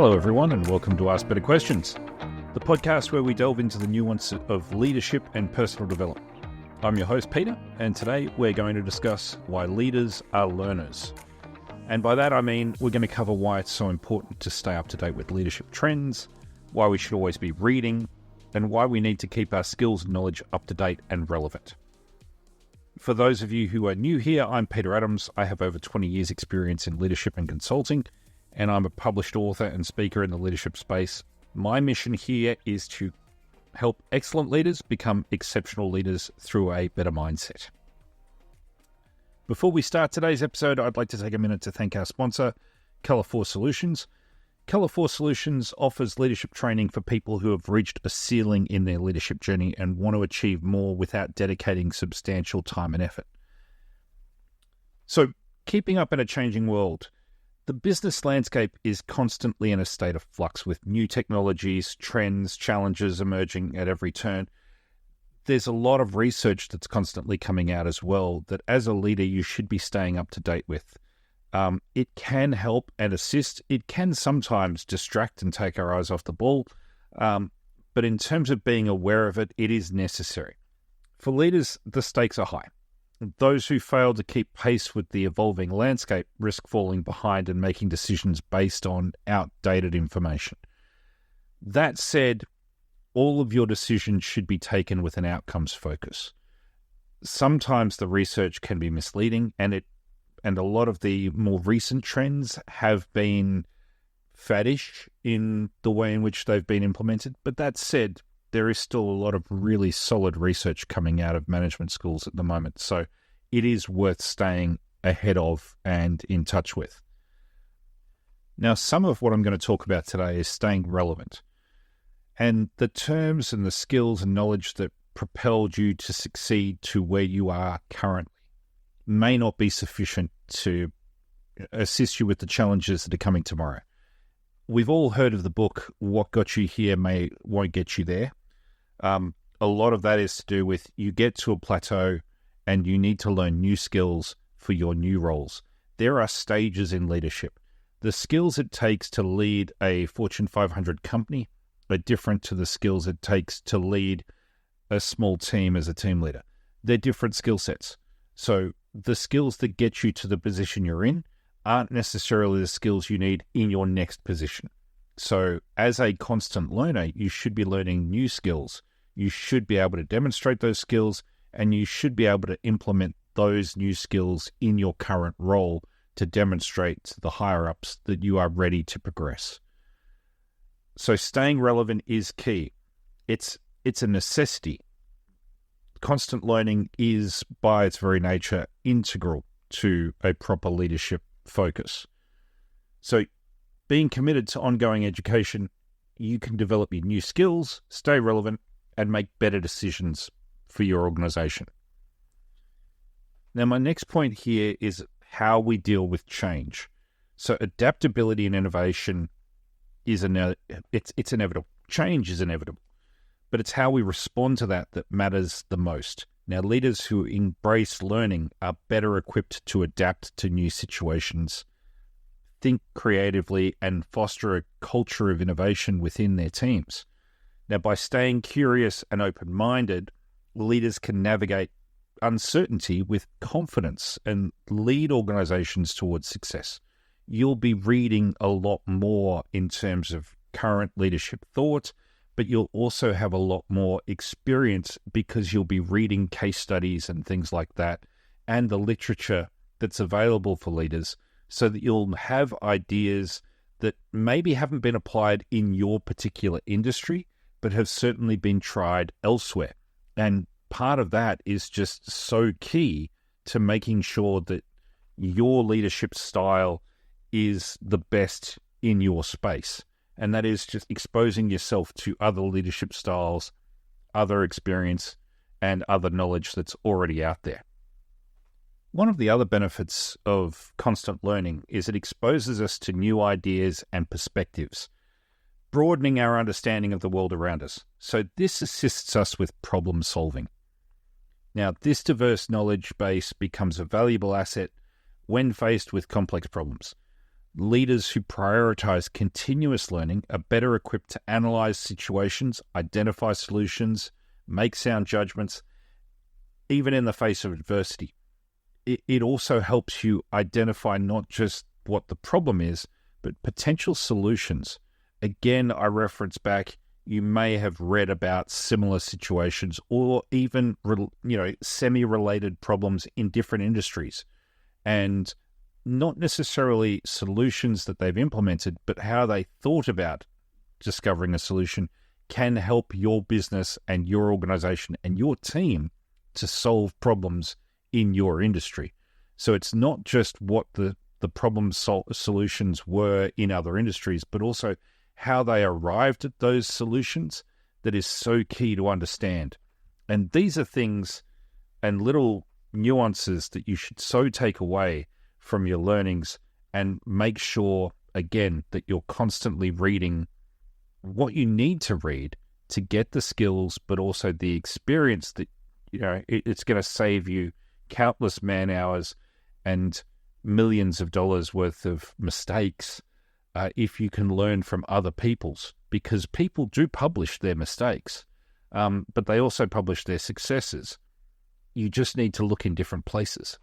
Hello, everyone, and welcome to Ask Better Questions, the podcast where we delve into the nuance of leadership and personal development. I'm your host, Peter, and today we're going to discuss why leaders are learners. And by that, I mean we're going to cover why it's so important to stay up to date with leadership trends, why we should always be reading, and why we need to keep our skills and knowledge up to date and relevant. For those of you who are new here, I'm Peter Adams. I have over 20 years experience in leadership and consulting, and I'm a published author and speaker in the leadership space. My mission here is to help excellent leaders become exceptional leaders through a better mindset. Before we start today's episode, I'd like to take a minute to thank our sponsor, Colour 4 Solutions. Colour 4 Solutions offers leadership training for people who have reached a ceiling in their leadership journey and want to achieve more without dedicating substantial time and effort. So, keeping up in a changing world, the business landscape is constantly in a state of flux with new technologies, trends, challenges emerging at every turn. There's a lot of research that's constantly coming out as well that as a leader you should be staying up to date with. It can help and assist. It can sometimes distract and take our eyes off the ball. But in terms of being aware of it, it is necessary. For leaders, the stakes are high. Those who fail to keep pace with the evolving landscape risk falling behind and making decisions based on outdated information. That said, all of your decisions should be taken with an outcomes focus. Sometimes the research can be misleading, and a lot of the more recent trends have been faddish in the way in which they've been implemented. But that said, there is still a lot of really solid research coming out of management schools at the moment. So it is worth staying ahead of and in touch with. Now, some of what I'm going to talk about today is staying relevant. And the terms and the skills and knowledge that propelled you to succeed to where you are currently may not be sufficient to assist you with the challenges that are coming tomorrow. We've all heard of the book, What Got You Here Won't Get You There. A lot of that is to do with you get to a plateau and you need to learn new skills for your new roles. There are stages in leadership. The skills it takes to lead a Fortune 500 company are different to the skills it takes to lead a small team as a team leader. They're different skill sets. So the skills that get you to the position you're in aren't necessarily the skills you need in your next position. So as a constant learner, you should be learning new skills. You should be able to demonstrate those skills, and you should be able to implement those new skills in your current role to demonstrate to the higher-ups that you are ready to progress. So staying relevant is key. It's a necessity. Constant learning is, by its very nature, integral to a proper leadership focus. So being committed to ongoing education, you can develop your new skills, stay relevant, and make better decisions for your organization. Now, my next point here is how we deal with change. So adaptability and innovation is it's inevitable. Change is inevitable. But it's how we respond to that matters the most. Now, leaders who embrace learning are better equipped to adapt to new situations, think creatively, and foster a culture of innovation within their teams. Now, by staying curious and open-minded, leaders can navigate uncertainty with confidence and lead organizations towards success. You'll be reading a lot more in terms of current leadership thought, but you'll also have a lot more experience because you'll be reading case studies and things like that, and the literature that's available for leaders, so that you'll have ideas that maybe haven't been applied in your particular industry, but have certainly been tried elsewhere. And part of that is just so key to making sure that your leadership style is the best in your space. And that is just exposing yourself to other leadership styles, other experience, and other knowledge that's already out there. One of the other benefits of constant learning is it exposes us to new ideas and perspectives, broadening our understanding of the world around us. So this assists us with problem solving. Now, this diverse knowledge base becomes a valuable asset when faced with complex problems. Leaders who prioritize continuous learning are better equipped to analyze situations, identify solutions, make sound judgments, even in the face of adversity. It also helps you identify not just what the problem is, but potential solutions. Again, I reference back, you may have read about similar situations or even, semi-related problems in different industries. And not necessarily solutions that they've implemented, but how they thought about discovering a solution can help your business and your organization and your team to solve problems in your industry. So it's not just what the problem solutions were in other industries, but also how they arrived at those solutions that is so key to understand. And these are things and little nuances that you should so take away from your learnings, and make sure, again, that you're constantly reading what you need to read to get the skills, but also the experience that, it's going to save you countless man hours and millions of dollars worth of mistakes if you can learn from other people's, because people do publish their mistakes, but they also publish their successes. You just need to look in different places.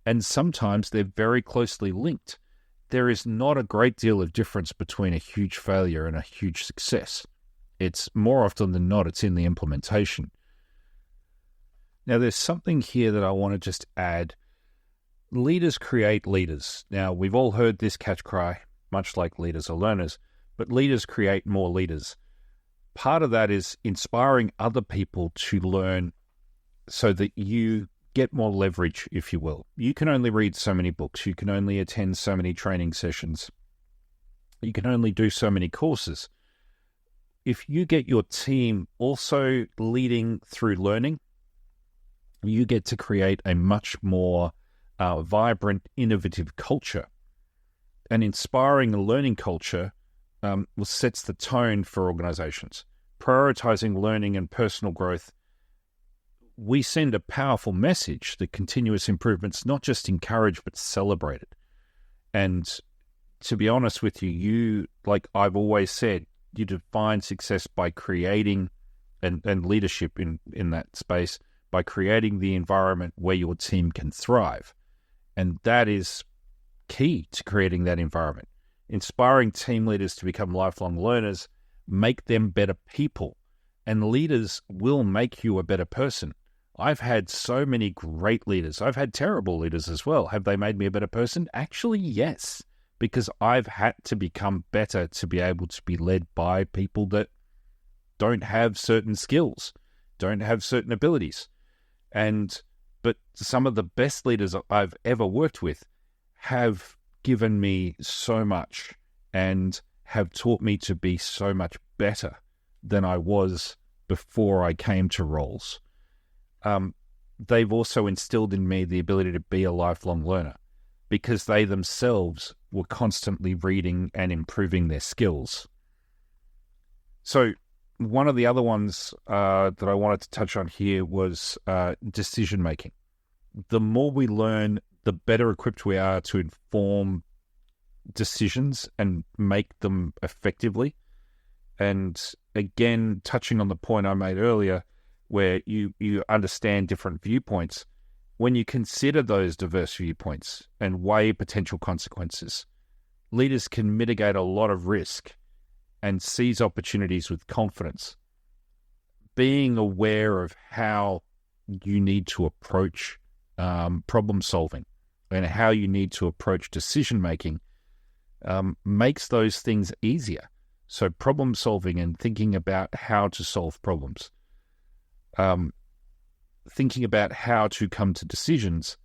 And sometimes they're very closely linked. There is not a great deal of difference between a huge failure and a huge success. It's more often than not, it's in the implementation. Now, there's something here that I want to just add. Leaders create leaders. Now, we've all heard this catch cry, much like leaders are learners, but leaders create more leaders. Part of that is inspiring other people to learn so that you get more leverage, if you will. You can only read so many books. You can only attend so many training sessions. You can only do so many courses. If you get your team also leading through learning, you get to create a much more vibrant, innovative culture. An inspiring learning culture sets the tone for organizations. Prioritizing learning and personal growth, we send a powerful message that continuous improvement's not just encouraged, but celebrated. And to be honest with you, like I've always said, you define success by creating and leadership in that space by creating the environment where your team can thrive. And that is key to creating that environment. Inspiring team leaders to become lifelong learners, make them better people, and leaders will make you a better person. I've had so many great leaders. I've had terrible leaders as well. Have they made me a better person? Actually, yes, because I've had to become better to be able to be led by people that don't have certain skills, don't have certain abilities. But some of the best leaders I've ever worked with have given me so much and have taught me to be so much better than I was before I came to roles. They've also instilled in me the ability to be a lifelong learner because they themselves were constantly reading and improving their skills. So one of the other ones that I wanted to touch on here was decision-making. The more we learn, the better equipped we are to inform decisions and make them effectively. And again, touching on the point I made earlier, where you understand different viewpoints, when you consider those diverse viewpoints and weigh potential consequences, leaders can mitigate a lot of risk and seize opportunities with confidence. Being aware of how you need to approach problem solving and how you need to approach decision making makes those things easier. So problem solving and thinking about how to solve problems, thinking about how to come to decisions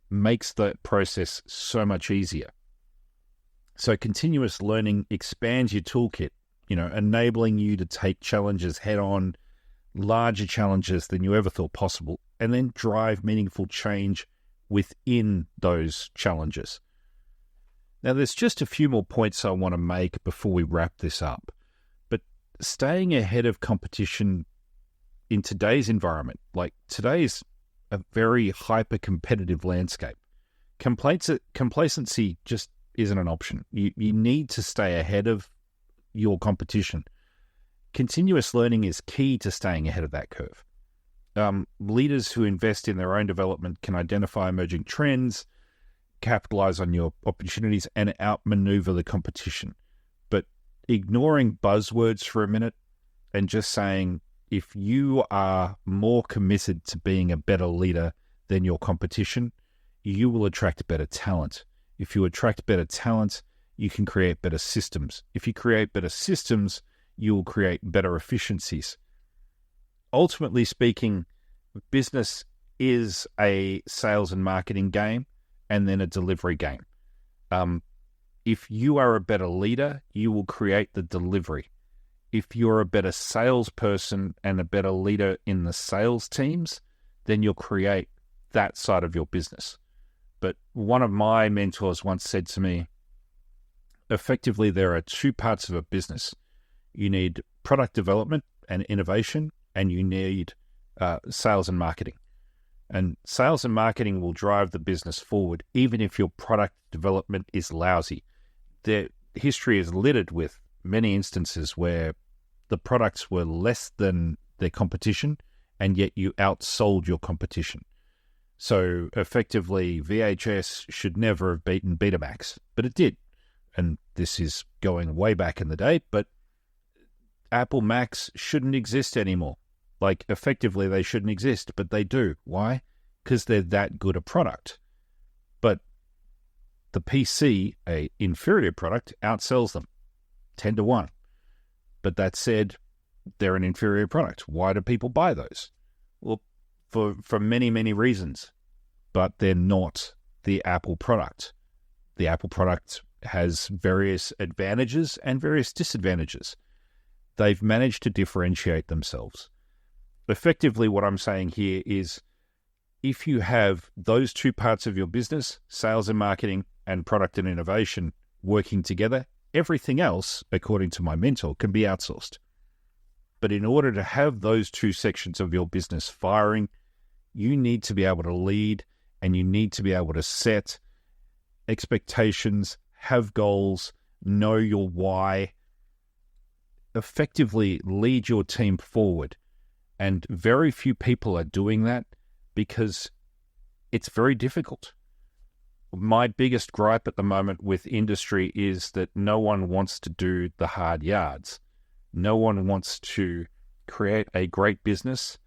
makes the process so much easier. So continuous learning expands your toolkit, enabling you to take challenges head on, larger challenges than you ever thought possible, and then drive meaningful change within those challenges. Now, there's just a few more points I want to make before we wrap this up. But staying ahead of competition in today's environment, like today's a very hyper-competitive landscape, complacency just isn't an option. You need to stay ahead of your competition. Continuous learning is key to staying ahead of that curve. Leaders who invest in their own development can identify emerging trends, capitalize on your opportunities, and outmaneuver the competition. But ignoring buzzwords for a minute and just saying, if you are more committed to being a better leader than your competition, you will attract better talent. If you attract better talent, you can create better systems. If you create better systems, you will create better efficiencies. Ultimately speaking, business is a sales and marketing game and then a delivery game. If you are a better leader, you will create the delivery. If you're a better salesperson and a better leader in the sales teams, then you'll create that side of your business. But one of my mentors once said to me, effectively, there are two parts of a business. You need product development and innovation, and you need sales and marketing. And sales and marketing will drive the business forward, even if your product development is lousy. The history is littered with many instances where the products were less than their competition, and yet you outsold your competition. So effectively, VHS should never have beaten Betamax, but it did. And this is going way back in the day, but Apple Macs shouldn't exist anymore. Like, effectively, they shouldn't exist, but they do. Why? Because they're that good a product. But the PC, a inferior product, outsells them 10 to 1. But that said, they're an inferior product. Why do people buy those? Well, for many, many reasons, but they're not the Apple product. The Apple product has various advantages and various disadvantages. They've managed to differentiate themselves. Effectively, what I'm saying here is, if you have those two parts of your business, sales and marketing and product and innovation, working together, everything else, according to my mentor, can be outsourced. But in order to have those two sections of your business firing, you need to be able to lead, and you need to be able to set expectations, have goals, know your why, effectively lead your team forward. And very few people are doing that because it's very difficult. My biggest gripe at the moment with industry is that no one wants to do the hard yards. No one wants to create a great business,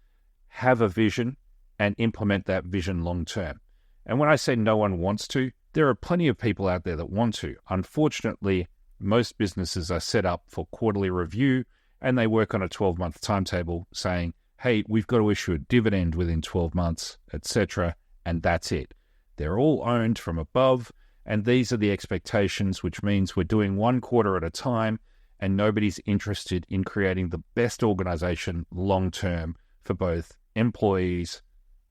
have a vision, and implement that vision long term. And when I say no one wants to, there are plenty of people out there that want to. Unfortunately, most businesses are set up for quarterly review, and they work on a 12-month timetable saying, hey, we've got to issue a dividend within 12 months, etc., and that's it. They're all owned from above, and these are the expectations, which means we're doing one quarter at a time, and nobody's interested in creating the best organization long-term for both employees,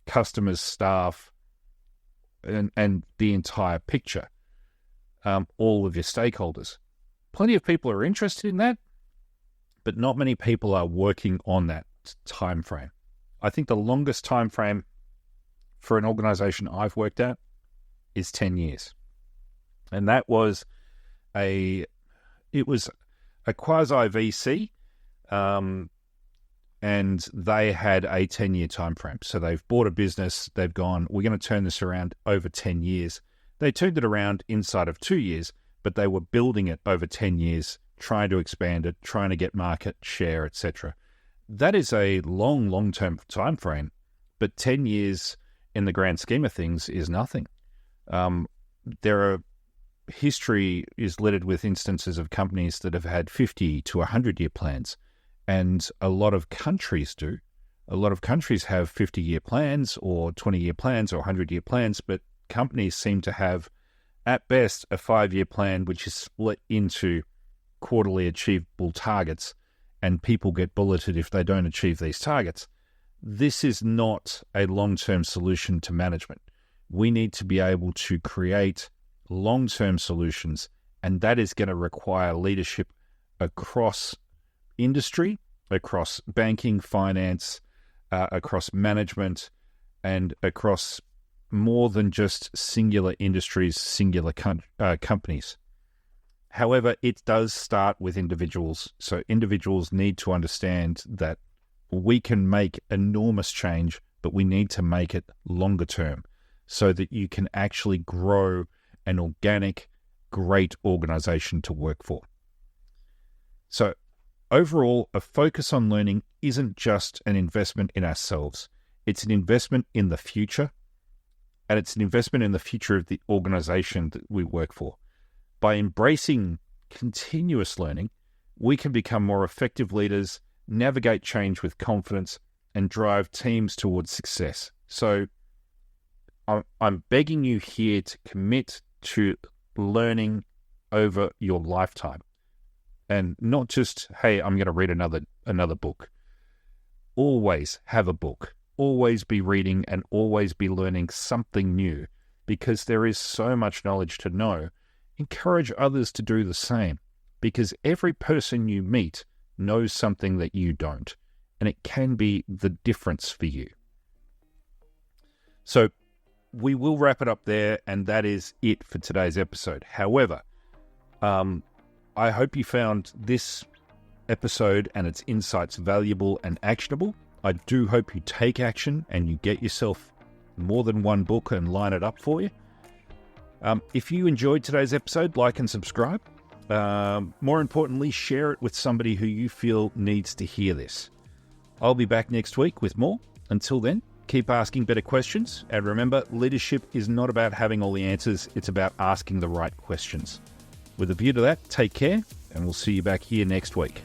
customers, staff, and the entire picture, all of your stakeholders. Plenty of people are interested in that, but not many people are working on that time frame. I think the longest time frame for an organization I've worked at is 10 years. And that was a quasi VC, and they had a 10-year time frame. So they've bought a business, they've gone, we're going to turn this around over 10 years. They turned it around inside of 2 years, but they were building it over 10 years, trying to expand it, trying to get market share, etc. That is a long-term time frame, but 10 years in the grand scheme of things is nothing. History is littered with instances of companies that have had 50 to 100-year plans, and a lot of countries do. A lot of countries have 50-year plans or 20-year plans or 100-year plans, but companies seem to have, at best, a 5-year plan which is split into quarterly achievable targets, and people get bulleted if they don't achieve these targets. This is not a long-term solution to management. We need to be able to create long-term solutions, and that is going to require leadership across industry, across banking, finance, across management, and across more than just singular industries, singular companies. However, it does start with individuals. So individuals need to understand that we can make enormous change, but we need to make it longer term so that you can actually grow an organic, great organization to work for. So overall, a focus on learning isn't just an investment in ourselves. It's an investment in the future, and it's an investment in the future of the organization that we work for. By embracing continuous learning, we can become more effective leaders, navigate change with confidence, and drive teams towards success. So I'm begging you here to commit to learning over your lifetime. And not just, hey, I'm going to read another book. Always have a book. Always be reading and always be learning something new, because there is so much knowledge to know. Encourage others to do the same, because every person you meet knows something that you don't, and it can be the difference for you. So we will wrap it up there, and that is it for today's episode. However, I hope you found this episode and its insights valuable and actionable. I do hope you take action and you get yourself more than one book and line it up for you. If you enjoyed today's episode, like and subscribe. More importantly, share it with somebody who you feel needs to hear this. I'll be back next week with more. Until then, keep asking better questions. And remember, leadership is not about having all the answers. It's about asking the right questions. With a view to that, take care, and we'll see you back here next week.